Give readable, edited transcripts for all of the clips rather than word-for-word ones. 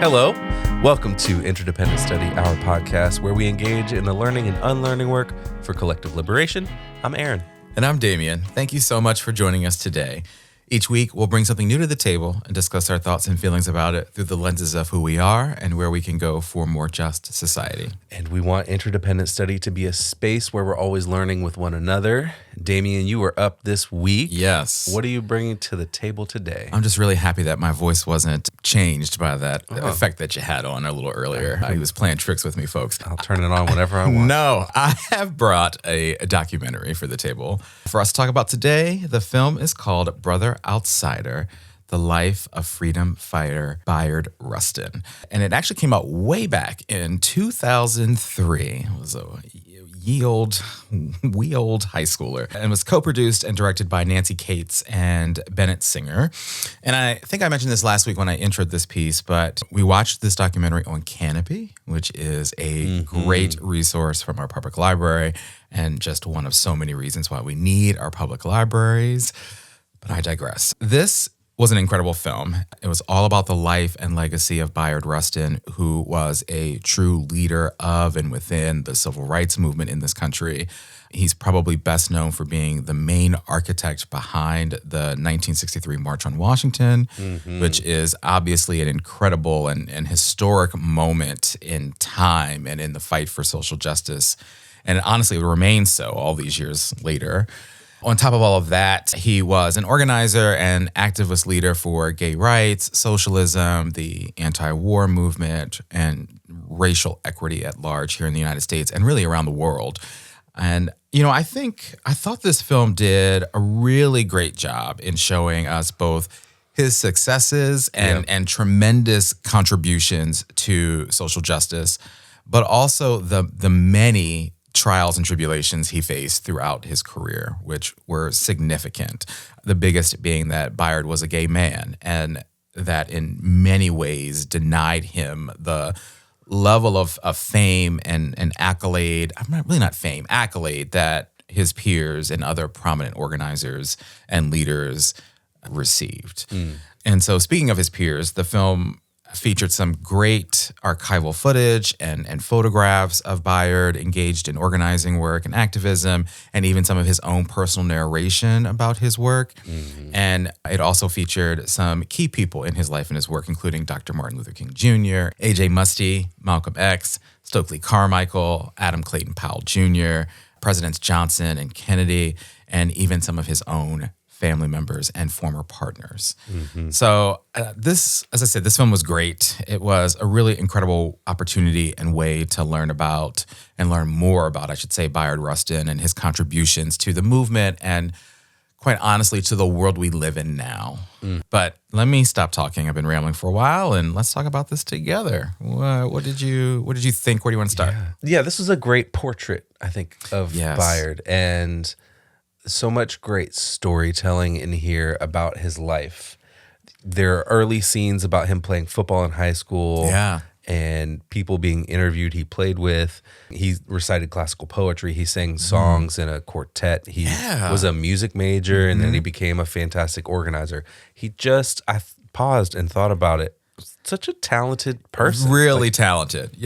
Hello, welcome to Interdependent Study, our podcast where we engage in the learning and unlearning work for collective liberation. I'm Aaron. And I'm Damien. Thank you so much for joining us today. Each week, we'll bring something new to the table and discuss our thoughts and feelings about it through the lenses of who we are and where we can go for a more just society. And we want Interdependent Study to be a space where we're always learning with one another. Damien, you were up this week. Yes. What are you bringing to the table today? I'm just really happy that my voice wasn't changed by that effect that you had on a little earlier. He was playing tricks with me, folks. I'll turn it on whenever I want. No, I have brought a documentary for the table for us to talk about today. The film is called Brother Outsider, The Life of Freedom Fighter Bayard Rustin. And it actually came out way back in 2003. It was a wee old high schooler. And it was co-produced and directed by Nancy Cates and Bennett Singer. And I think I mentioned this last week when I introed this piece, but we watched this documentary on Canopy, which is a great resource from our public library and just one of so many reasons why we need our public libraries. But I digress. This was an incredible film. It was all about the life and legacy of Bayard Rustin, who was a true leader of and within the civil rights movement in this country. He's probably best known for being the main architect behind the 1963 March on Washington, which is obviously an incredible and historic moment in time and in the fight for social justice. And honestly, it remains so all these years later. On top of all of that, he was an organizer and activist leader for gay rights, socialism, the anti-war movement, and racial equity at large here in the United States and really around the world. And, I thought this film did a really great job in showing us both his successes and tremendous contributions to social justice, but also the many trials and tribulations he faced throughout his career, which were significant. The biggest being that Bayard was a gay man and that in many ways denied him the level of fame and accolade, accolade that his peers and other prominent organizers and leaders received. And so speaking of his peers, the film featured some great archival footage and photographs of Bayard engaged in organizing work and activism, and even some of his own personal narration about his work. And it also featured some key people in his life and his work, including Dr. Martin Luther King Jr., A.J. Muste, Malcolm X, Stokely Carmichael, Adam Clayton Powell Jr., Presidents Johnson and Kennedy, and even some of his own family members and former partners. So this film was great. It was a really incredible opportunity and way to learn more about, Bayard Rustin and his contributions to the movement and, quite honestly, to the world we live in now. But let me stop talking. I've been rambling for a while, and let's talk about this together. What did you think? Where do you want to start? Yeah, this was a great portrait, I think, of Bayard, and so much great storytelling in here about his life. There are early scenes about him playing football in high school and people being interviewed he played with. He recited classical poetry. He sang songs in a quartet. He was a music major, and then he became a fantastic organizer. I paused and thought about it. Such a talented person. Really talented,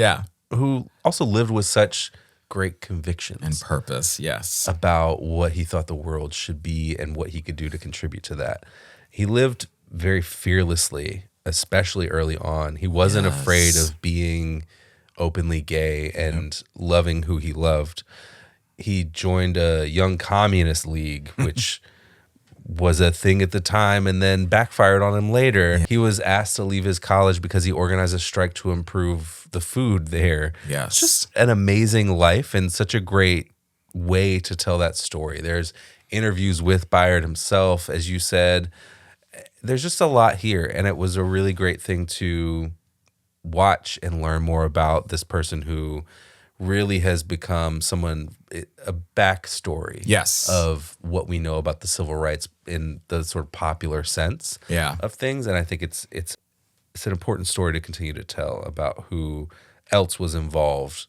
who also lived with such great convictions and purpose, about what he thought the world should be and what he could do to contribute to that. He lived very fearlessly, especially early on. He wasn't afraid of being openly gay and loving who he loved. He joined a Young Communist League, which was a thing at the time and then backfired on him later. He was asked to leave his college because he organized a strike to improve the food there. It's just an amazing life and such a great way to tell that story. There's interviews with Bayard himself, as you said. There's just a lot here, and it was a really great thing to watch and learn more about this person who really has become a backstory of what we know about the civil rights in the sort of popular sense of things. And I think it's an important story to continue to tell about who else was involved,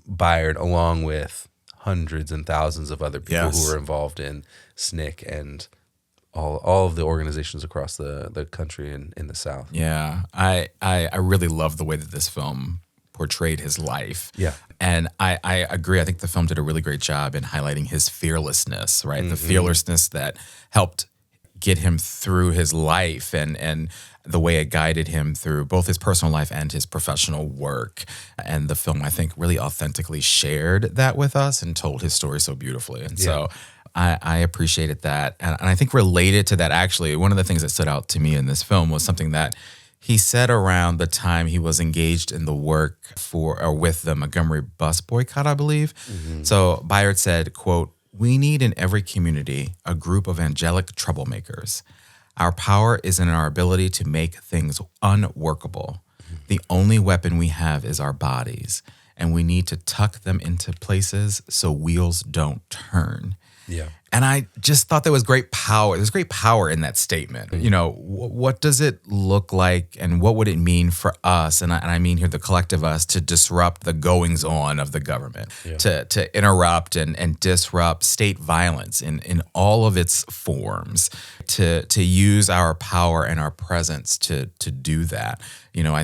Bayard, along with hundreds and thousands of other people who were involved in SNCC and all of the organizations across the country and in the South. Yeah, I really love the way that this film portrayed his life. Yeah. And I agree. I think the film did a really great job in highlighting his fearlessness, right? The fearlessness that helped get him through his life and the way it guided him through both his personal life and his professional work. And the film, I think, really authentically shared that with us and told his story so beautifully. And so I appreciated that. And I think related to that, actually, one of the things that stood out to me in this film was something that he said around the time he was engaged in the work for or with the Montgomery bus boycott, I believe. So Bayard said, quote, "We need in every community a group of angelic troublemakers. Our power is in our ability to make things unworkable. The only weapon we have is our bodies, and we need to tuck them into places so wheels don't turn." Yeah. And I just thought there was great power. There's great power in that statement. You know, what does it look like and what would it mean for us? And I mean here the collective us to disrupt the goings on of the government, to interrupt and disrupt state violence in all of its forms, to use our power and our presence to do that. You know,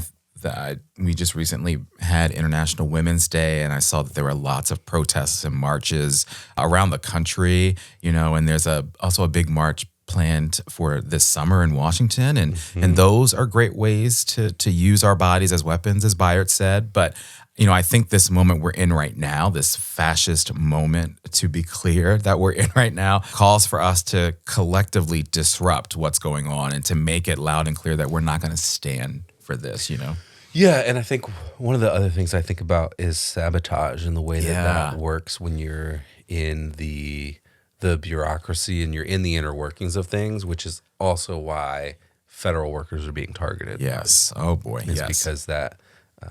we just recently had International Women's Day, and I saw that there were lots of protests and marches around the country, you know, and there's also a big march planned for this summer in Washington. And those are great ways to use our bodies as weapons, as Bayard said. But, you know, I think this moment we're in right now, this fascist moment, to be clear, that we're in right now, calls for us to collectively disrupt what's going on and to make it loud and clear that we're not going to stand for this, you know? Yeah, and I think one of the other things I think about is sabotage and the way that works when you're in the bureaucracy and you're in the inner workings of things, which is also why federal workers are being targeted. Yes. Oh boy. It's because that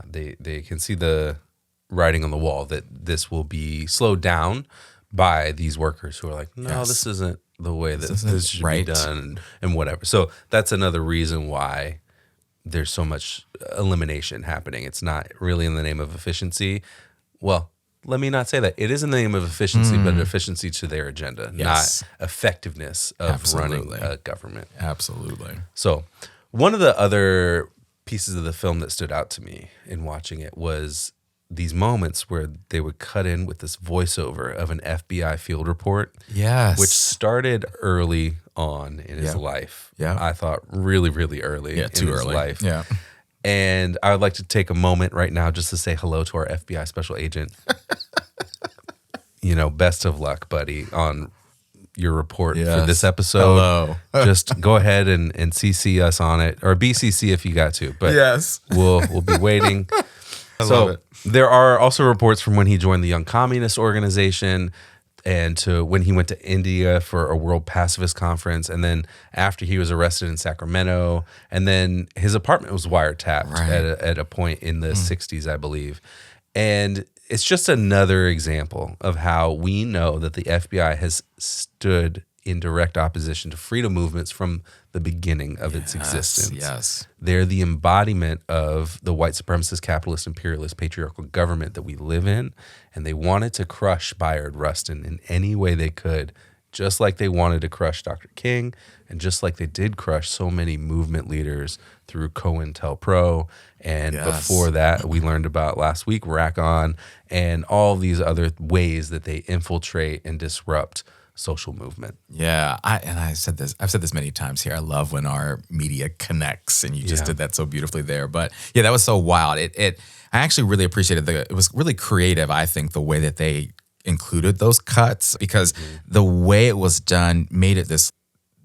they can see the writing on the wall that this will be slowed down by these workers who are like, no, this isn't the way that this should be done and whatever. So that's another reason why there's so much elimination happening. It's not really in the name of efficiency. Well, let me not say that. It is in the name of efficiency, but efficiency to their agenda, not effectiveness of running a government. Absolutely. So one of the other pieces of the film that stood out to me in watching it was these moments where they would cut in with this voiceover of an FBI field report. Yes. Which started early on in his life. Yeah. I thought really, really early in his life. Yeah. And I would like to take a moment right now just to say hello to our FBI special agent. You know, best of luck, buddy, on your report for this episode. Hello. Just go ahead and CC us on it, or BCC if you got to. But we'll be waiting. love it. There are also reports from when he joined the Young Communist Organization and to when he went to India for a World Pacifist Conference, and then after he was arrested in Sacramento, and then his apartment was wiretapped at a point in the 60s, I believe. And it's just another example of how we know that the FBI has stood in direct opposition to freedom movements from the beginning of its existence. Yes. They're the embodiment of the white supremacist, capitalist, imperialist, patriarchal government that we live in, and they wanted to crush Bayard Rustin in any way they could, just like they wanted to crush Dr. King, and just like they did crush so many movement leaders through COINTELPRO, and before that, we learned about last week, RACON, and all these other ways that they infiltrate and disrupt social movement. Yeah, I've said this many times here. I love when our media connects, and you just did that so beautifully there. But yeah, that was so wild. I actually really appreciated it was really creative, I think, the way that they included those cuts, because the way it was done made it this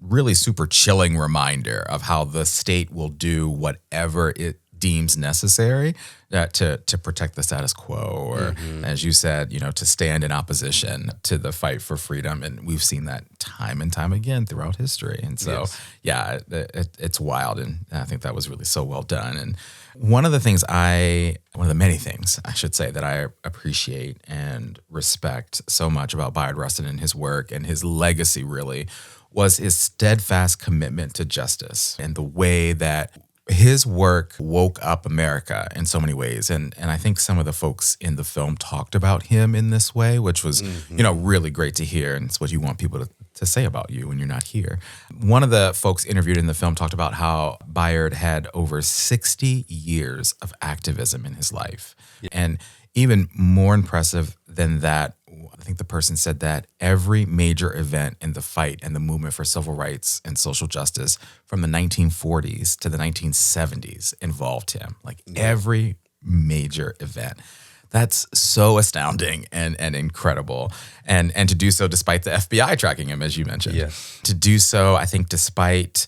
really super chilling reminder of how the state will do whatever it deems necessary to protect the status quo, or as you said, you know, to stand in opposition to the fight for freedom. And we've seen that time and time again throughout history. And so, it's wild. And I think that was really so well done. And one of the many things I should say that I appreciate and respect so much about Bayard Rustin and his work and his legacy really was his steadfast commitment to justice, and the way that his work woke up America in so many ways. And I think some of the folks in the film talked about him in this way, which was, really great to hear. And it's what you want people to say about you when you're not here. One of the folks interviewed in the film talked about how Bayard had over 60 years of activism in his life. And even more impressive than that, I think the person said that every major event in the fight and the movement for civil rights and social justice from the 1940s to the 1970s involved him. Like every major event. That's so astounding and incredible. And to do so despite the FBI tracking him, as you mentioned. Yes. To do so, I think, despite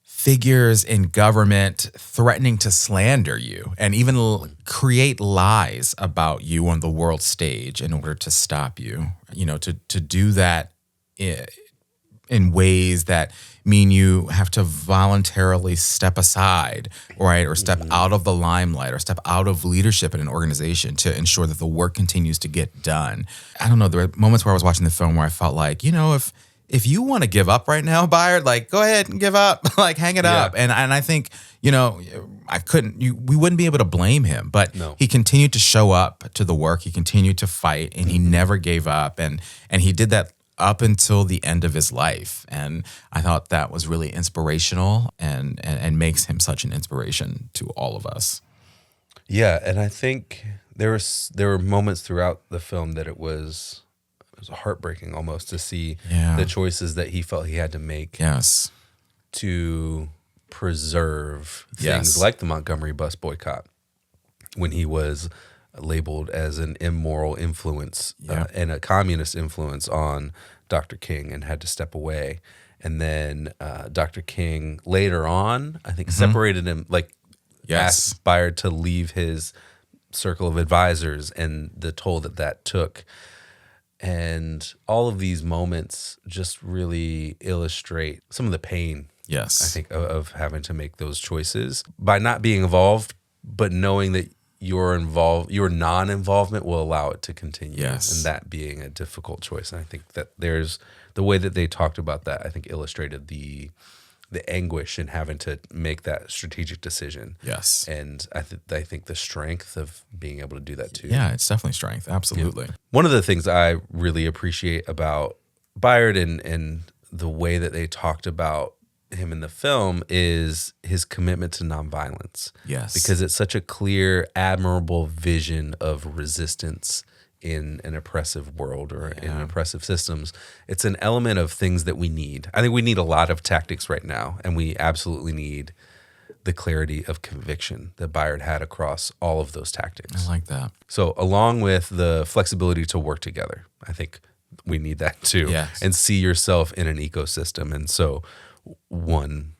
figures in government threatening to slander you and even create lies about you on the world stage in order to stop you, to do that in ways that mean you have to voluntarily step aside, right, or step out of the limelight or step out of leadership in an organization to ensure that the work continues to get done. I don't know, there were moments where I was watching the film where I felt like, if you want to give up right now, Bayard, like, go ahead and give up, like, hang it up. And I think, we wouldn't be able to blame him, but he continued to show up to the work. He continued to fight, and he never gave up. And he did that up until the end of his life. And I thought that was really inspirational and makes him such an inspiration to all of us. Yeah, and I think there were moments throughout the film that it was heartbreaking almost to see the choices that he felt he had to make to preserve things like the Montgomery bus boycott when he was labeled as an immoral influence and a communist influence on Dr. King and had to step away. And then Dr. King later on, I think, separated him, asked Bayard to leave his circle of advisors and the toll that took. And all of these moments just really illustrate some of the pain, I think, of having to make those choices by not being involved, but knowing that your non-involvement will allow it to continue, and that being a difficult choice. And I think that there's the way that they talked about that, I think, illustrated the anguish in having to make that strategic decision. Yes. And I think the strength of being able to do that too. Yeah, it's definitely strength. Absolutely. Yeah. One of the things I really appreciate about Bayard and the way that they talked about him in the film is his commitment to nonviolence. Yes. Because it's such a clear, admirable vision of resistance in an oppressive world or in oppressive systems. It's an element of things that we need. I think we need a lot of tactics right now, and we absolutely need the clarity of conviction that Bayard had across all of those tactics. I like that. So along with the flexibility to work together, I think we need that too. Yes. And see yourself in an ecosystem. And so one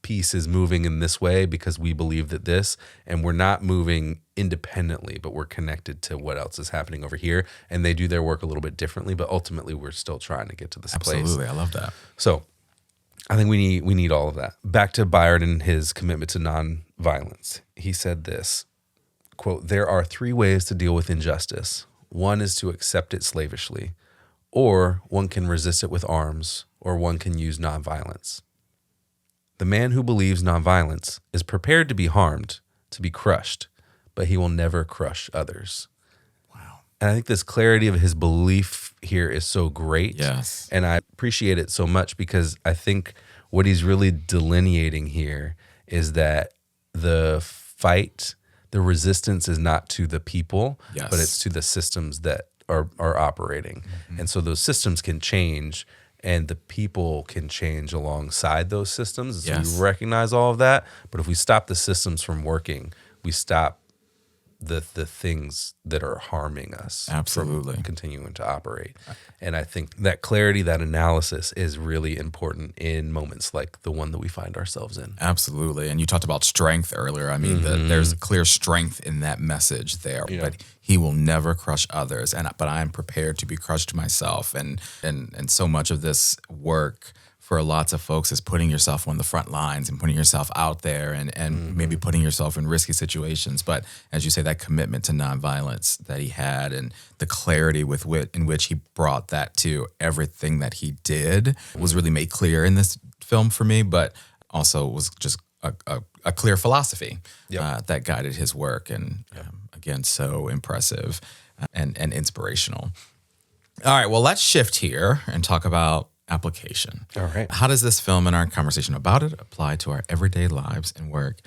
piece is moving in this way because we believe that this, and we're not moving independently, but we're connected to what else is happening over here. And they do their work a little bit differently, but ultimately we're still trying to get to this place. Absolutely. I love that. So I think we need all of that. Back to Bayard and his commitment to nonviolence. He said this, quote, "There are 3 ways to deal with injustice. One is to accept it slavishly, or one can resist it with arms, or one can use nonviolence. The man who believes nonviolence is prepared to be harmed, to be crushed, but he will never crush others." Wow. And I think this clarity of his belief here is so great. Yes. And I appreciate it so much because I think what he's really delineating here is that the fight, the resistance is not to the people, but it's to the systems that are operating. Mm-hmm. And so those systems can change and the people can change alongside those systems. So we recognize all of that. But if we stop the systems from working, we stop the things that are harming us from continuing to operate. And I think that clarity, that analysis is really important in moments like the one that we find ourselves in. Absolutely. And you talked about strength earlier. I mean, there's clear strength in that message there. Yeah. But he will never crush others. But I'm prepared to be crushed myself. And so much of this work for lots of folks is putting yourself on the front lines and putting yourself out there and maybe putting yourself in risky situations. But as you say, that commitment to nonviolence that he had and the clarity in which he brought that to everything that he did was really made clear in this film for me, but also was just a clear philosophy Yep. that guided his work. And again, so impressive and inspirational. All right, well, let's shift here and talk about application. All right. How does this film and our conversation about it apply to our everyday lives and work?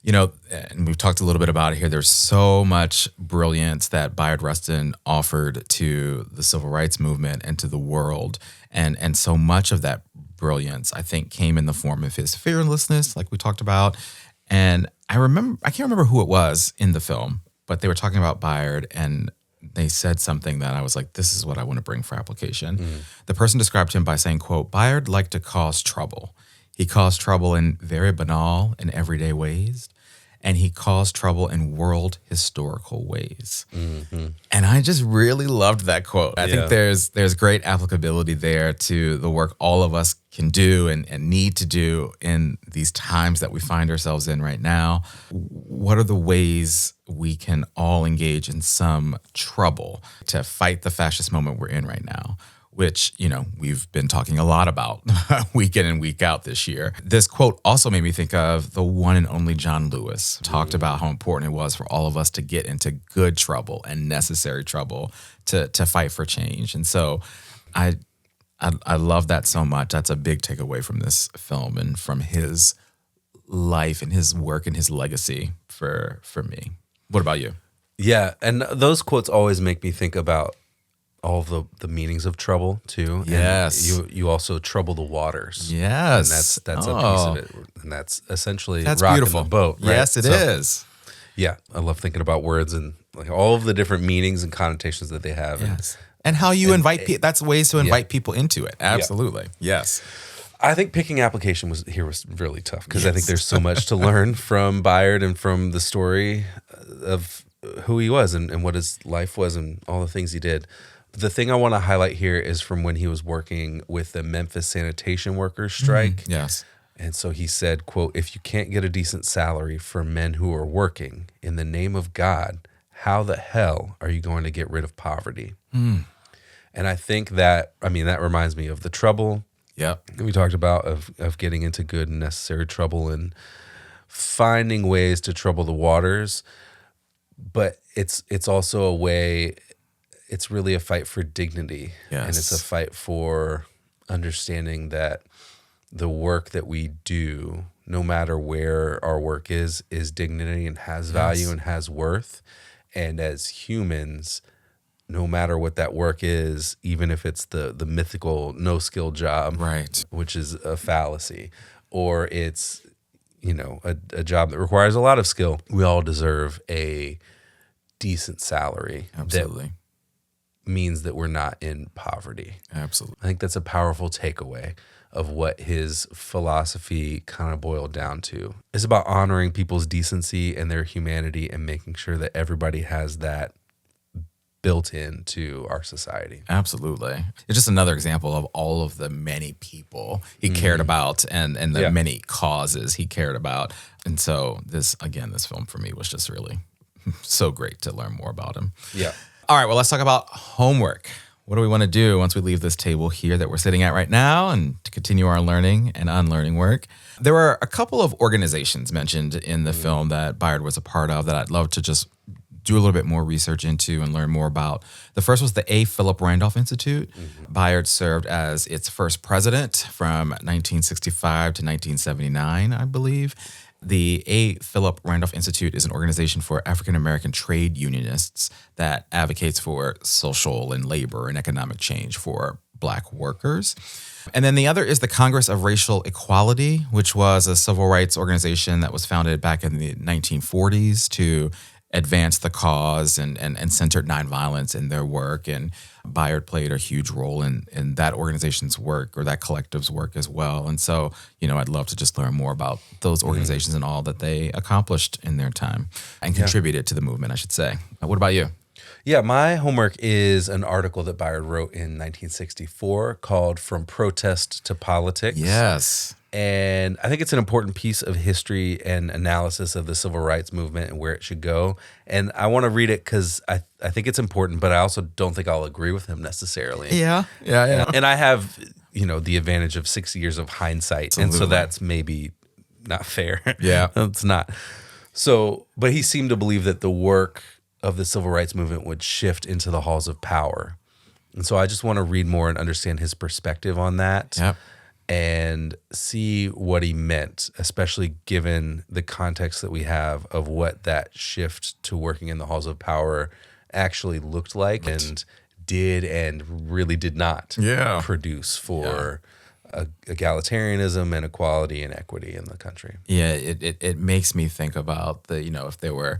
You know, and we've talked a little bit about it here. There's so much brilliance that Bayard Rustin offered to the civil rights movement and to the world. And so much of that brilliance, I think, came in the form of his fearlessness, like we talked about. And I can't remember who it was in the film, but they were talking about Bayard, and they said something that I was like, this is what I want to bring for application. The person described him by saying, quote, Bayard liked to cause trouble. He caused trouble in very banal and everyday ways, and he caused trouble in world historical ways. And I just really loved that quote. I think there's great applicability there to the work all of us can do and need to do in these times that we find ourselves in right now. What are the ways we can all engage in some trouble to fight the fascist moment we're in right now? Which, you know, we've been talking a lot about week in and week out this year. This quote also made me think of the one and only John Lewis. Talked about how important it was for all of us to get into good trouble and necessary trouble to fight for change. And so I love that so much. That's a big takeaway from this film and from his life and his work and his legacy for me. What about you? Yeah, and those quotes always make me think about all of the meanings of trouble too. Yes. And you also trouble the waters. Yes. And that's a piece of it. And that's essentially That's rocking beautiful. the boat. Right? Yes, it is. Yeah. I love thinking about words and like all of the different meanings and connotations that they have. Yes. And how you invite people. That's ways to invite people into it. Absolutely. Yes. I think picking application was really tough because I think there's so much to learn from Bayard and from the story of who he was and what his life was and all the things he did. The thing I want to highlight here is from when he was working with the Memphis sanitation workers strike. Yes. And so he said, quote, if you can't get a decent salary for men who are working in the name of God, how the hell are you going to get rid of poverty? And I think that reminds me of the trouble we talked about of getting into good and necessary trouble and finding ways to trouble the waters. But it's also a way. It's really a fight for dignity. Yes. And it's a fight for understanding that the work that we do, no matter where our work is dignity and has value and has worth. And as humans, no matter what that work is, even if it's the mythical no-skill job, Right. which is a fallacy, or it's, a job that requires a lot of skill, we all deserve a decent salary. Absolutely. That means that we're not in poverty. Absolutely. I think that's a powerful takeaway of what his philosophy kind of boiled down to. It's about honoring people's decency and their humanity and making sure that everybody has that built into our society. Absolutely. It's just another example of all of the many people he cared about and the many causes he cared about. And so this film for me was just really so great to learn more about him. Yeah. All right, well, let's talk about homework. What do we want to do once we leave this table here that we're sitting at right now and to continue our learning and unlearning work? There were a couple of organizations mentioned in the film that Bayard was a part of that I'd love to just do a little bit more research into and learn more about. The first was the A. Philip Randolph Institute. Bayard served as its first president from 1965 to 1979, I believe. The A. Philip Randolph Institute is an organization for African-American trade unionists that advocates for social and labor and economic change for Black workers. And then the other is the Congress of Racial Equality, which was a civil rights organization that was founded back in the 1940s to advance the cause and centered nonviolence in their work. And Bayard played a huge role in that organization's work or that collective's work as well. And so, I'd love to just learn more about those organizations and all that they accomplished in their time and contributed to the movement, I should say. What about you? Yeah, my homework is an article that Bayard wrote in 1964 called From Protest to Politics. Yes. And I think it's an important piece of history and analysis of the civil rights movement and where it should go. And I want to read it because I think it's important, but I also don't think I'll agree with him necessarily. Yeah. And I have, the advantage of 6 years of hindsight. Absolutely. And so that's maybe not fair. Yeah. It's not. So, but he seemed to believe that the work of the civil rights movement would shift into the halls of power. And so I just want to read more and understand his perspective on that. Yep. And see what he meant, especially given the context that we have of what that shift to working in the halls of power actually looked like and did and really did not produce for egalitarianism and equality and equity in the country. Yeah, it makes me think about if there were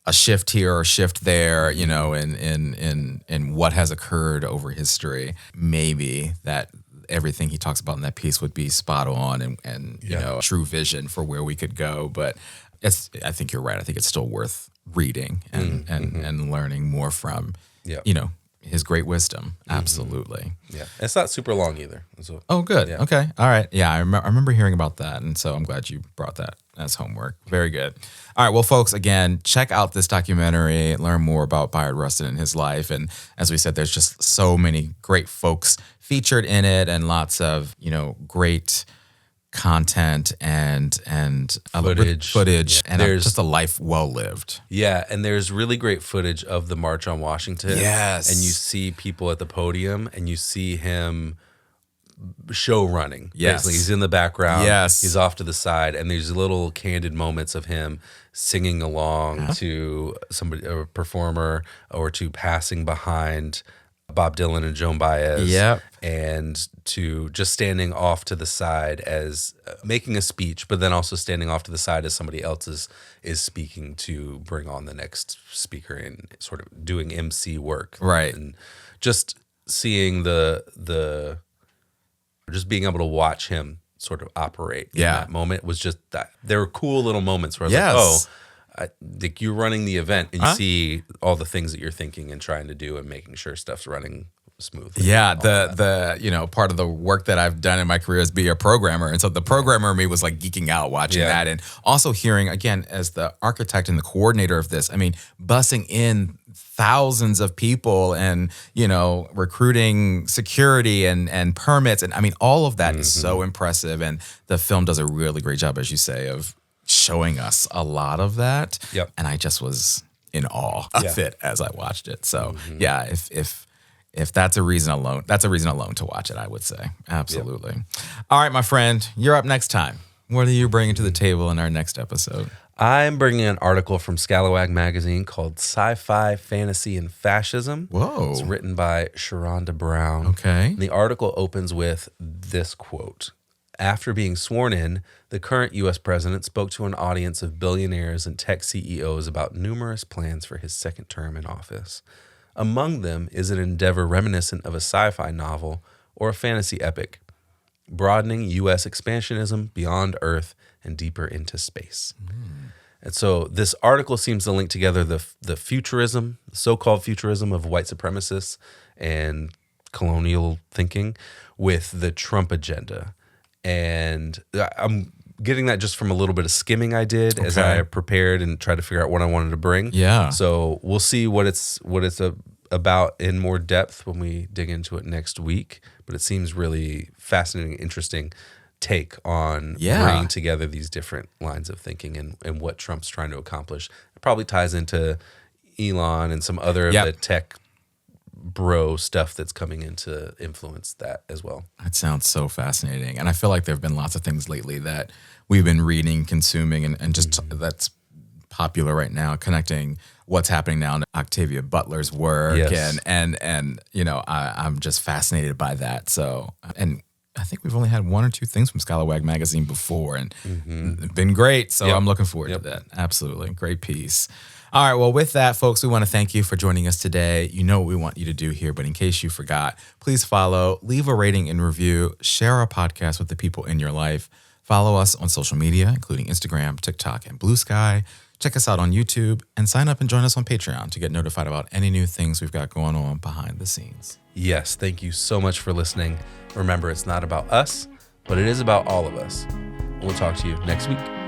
a shift here or a shift there, in what has occurred over history, maybe that everything he talks about in that piece would be spot on and true vision for where we could go. But I think you're right. I think it's still worth reading and learning more from, his great wisdom. Absolutely. Yeah. It's not super long either. So, oh, good. Yeah. Okay. All right. Yeah, I remember hearing about that. And so I'm glad you brought that as homework. Very good. All right. Well, folks, again, check out this documentary, learn more about Bayard Rustin and his life. And as we said, there's just so many great folks featured in it and lots of, great content and footage and there's just a life well lived. Yeah, and there's really great footage of the March on Washington. Yes. And you see people at the podium and you see him show running. Yes. Basically, he's in the background. Yes. He's off to the side, and there's little candid moments of him singing along to somebody, a performer, or to passing behind Bob Dylan and Joan Baez. Yep. And to just standing off to the side as making a speech, but then also standing off to the side as somebody else is speaking to bring on the next speaker and sort of doing MC work. Right. And just seeing just being able to watch him sort of operate in that moment was just that. There were cool little moments where I was like, you're running the event and you see all the things that you're thinking and trying to do and making sure stuff's running smoothly. Yeah, the part of the work that I've done in my career is be a programmer. And so the programmer in me was like geeking out watching that. And also hearing, again, as the architect and the coordinator of this, I mean, bussing in thousands of people and, recruiting security and permits. And I mean, all of that is so impressive. And the film does a really great job, as you say, of showing us a lot of that. Yep. And I just was in awe of it as I watched it. So if that's a reason alone, to watch it, I would say. Absolutely. Yep. All right, my friend, you're up next time. What are you bringing to the table in our next episode? I'm bringing an article from Scalawag magazine called Sci-Fi, Fantasy, and Fascism. Whoa. It's written by Sharonda Brown. Okay. And the article opens with this quote. After being sworn in, the current U.S. president spoke to an audience of billionaires and tech CEOs about numerous plans for his second term in office. Among them is an endeavor reminiscent of a sci-fi novel or a fantasy epic, broadening U.S. expansionism beyond Earth and deeper into space. And so this article seems to link together the futurism, so-called futurism of white supremacists and colonial thinking with the Trump agenda. And I'm getting that just from a little bit of skimming I did as I prepared and tried to figure out what I wanted to bring. Yeah. So we'll see what it's about in more depth when we dig into it next week. But it seems really fascinating, interesting take on bringing together these different lines of thinking and what Trump's trying to accomplish. It probably ties into Elon and some other of the tech bro stuff that's coming in to influence that as well. That sounds so fascinating. And I feel like there have been lots of things lately that we've been reading, consuming, and just that's popular right now, connecting what's happening now in Octavia Butler's work. Yes. And I'm just fascinated by that. So, and I think we've only had one or two things from Scalawag magazine before and it's been great. So I'm looking forward to that. Absolutely. Great piece. All right. Well, with that, folks, we want to thank you for joining us today. You know what we want you to do here, but in case you forgot, please follow, leave a rating and review, share our podcast with the people in your life. Follow us on social media, including Instagram, TikTok, and Blue Sky. Check us out on YouTube and sign up and join us on Patreon to get notified about any new things we've got going on behind the scenes. Yes. Thank you so much for listening. Remember, it's not about us, but it is about all of us. We'll talk to you next week.